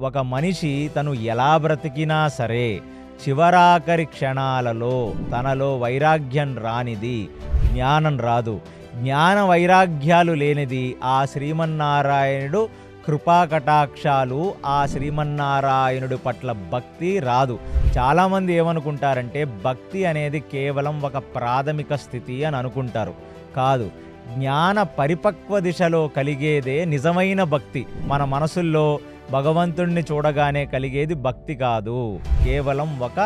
ఒక మనిషి తను ఎలా బ్రతికినా సరే చివరాఖరి క్షణాలలో తనలో వైరాగ్యం రానిది జ్ఞానం రాదు. జ్ఞాన వైరాగ్యాలు లేనిది ఆ శ్రీమన్నారాయణుడు కృపాకటాక్షాలు, ఆ శ్రీమన్నారాయణుడి పట్ల భక్తి రాదు. చాలామంది ఏమనుకుంటారంటే భక్తి అనేది కేవలం ఒక ప్రాథమిక స్థితి అని అనుకుంటారు. కాదు, జ్ఞాన పరిపక్వ దిశలో కలిగేదే నిజమైన భక్తి. మన మనసుల్లో భగవంతుణ్ణి చూడగానే కలిగేది భక్తి కాదు, కేవలం ఒక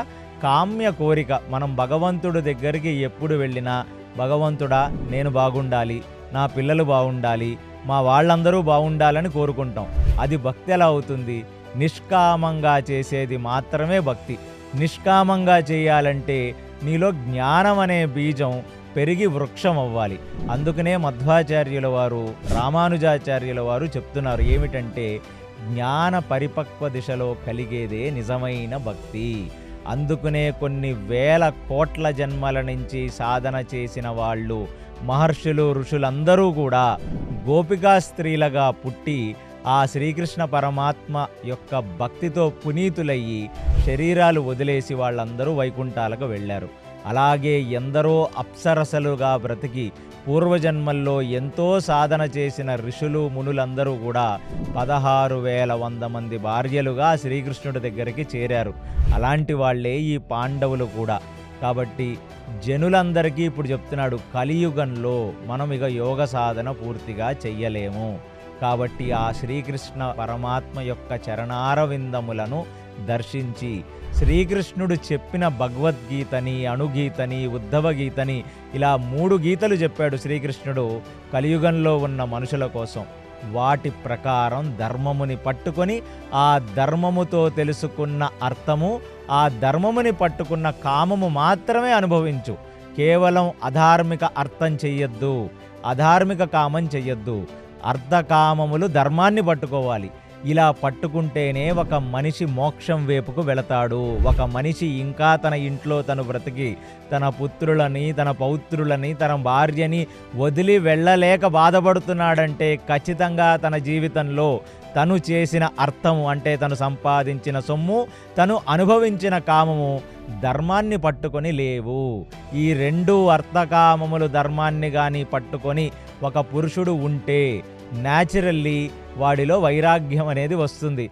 కామ్య కోరిక. మనం భగవంతుడి దగ్గరికి ఎప్పుడు వెళ్ళినా భగవంతుడా నేను బాగుండాలి, నా పిల్లలు బాగుండాలి, మా వాళ్ళందరూ బాగుండాలని కోరుకుంటాం. అది భక్తి ఎలా అవుతుంది? నిష్కామంగా చేసేది మాత్రమే భక్తి. నిష్కామంగా చేయాలంటే నీలో జ్ఞానం అనే బీజం పెరిగి వృక్షం అవ్వాలి. అందుకనే మధ్వాచార్యుల వారు, రామానుజాచార్యుల వారు చెప్తున్నారు ఏమిటంటే జ్ఞాన పరిపక్వ దిశలో కలిగేదే నిజమైన భక్తి. అందుకనే కొన్ని వేల కోట్ల జన్మల నుంచి సాధన చేసిన వాళ్ళు, మహర్షులు, ఋషులందరూ కూడా గోపికా స్త్రీలుగా పుట్టి ఆ శ్రీకృష్ణ పరమాత్మ యొక్క భక్తితో పునీతులయ్యి శరీరాలు వదిలేసి వాళ్ళందరూ వైకుంఠాలకు వెళ్ళారు. అలాగే ఎందరో అప్సరసలుగా బ్రతికి పూర్వజన్మల్లో ఎంతో సాధన చేసిన ఋషులు, మునులందరూ కూడా 16,100 మంది భార్యలుగా శ్రీకృష్ణుడి దగ్గరికి చేరారు. అలాంటి వాళ్ళే ఈ పాండవులు కూడా. కాబట్టి జనులందరికీ ఇప్పుడు చెప్తున్నాడు, కలియుగంలో మనం ఇక యోగ సాధన పూర్తిగా చెయ్యలేము. కాబట్టి ఆ శ్రీకృష్ణ పరమాత్మ యొక్క చరణారవిందములను దర్శించి శ్రీకృష్ణుడు చెప్పిన భగవద్గీతని, అణుగీతని, ఉద్ధవ గీతని, ఇలా 3 గీతలు చెప్పాడు శ్రీకృష్ణుడు కలియుగంలో ఉన్న మనుషుల కోసం. వాటి ప్రకారం ధర్మముని పట్టుకొని ఆ ధర్మముతో తెలుసుకున్న అర్థము, ఆ ధర్మముని పట్టుకున్న కామము మాత్రమే అనుభవించు. కేవలం అధార్మిక అర్థం చెయ్యొద్దు, అధార్మిక కామం చెయ్యొద్దు. అర్ధకామములు ధర్మాన్ని పట్టుకోవాలి. ఇలా పట్టుకుంటేనే ఒక మనిషి మోక్షం వైపుకు వెళతాడు. ఒక మనిషి ఇంకా తన ఇంట్లో తను బ్రతికి తన పుత్రులని, తన పౌత్రులని, తన భార్యని వదిలి వెళ్ళలేక బాధపడుతున్నాడంటే ఖచ్చితంగా తన జీవితంలో తను చేసిన అర్థము, అంటే తను సంపాదించిన సొమ్ము, తను అనుభవించిన కామము ధర్మాన్ని పట్టుకొని లేవు. ఈ 2 అర్థకామములు ధర్మాన్ని కానీ పట్టుకొని ఒక పురుషుడు ఉంటే న్యాచురల్లీ వాడిలో వైరాగ్యం అనేది వస్తుంది.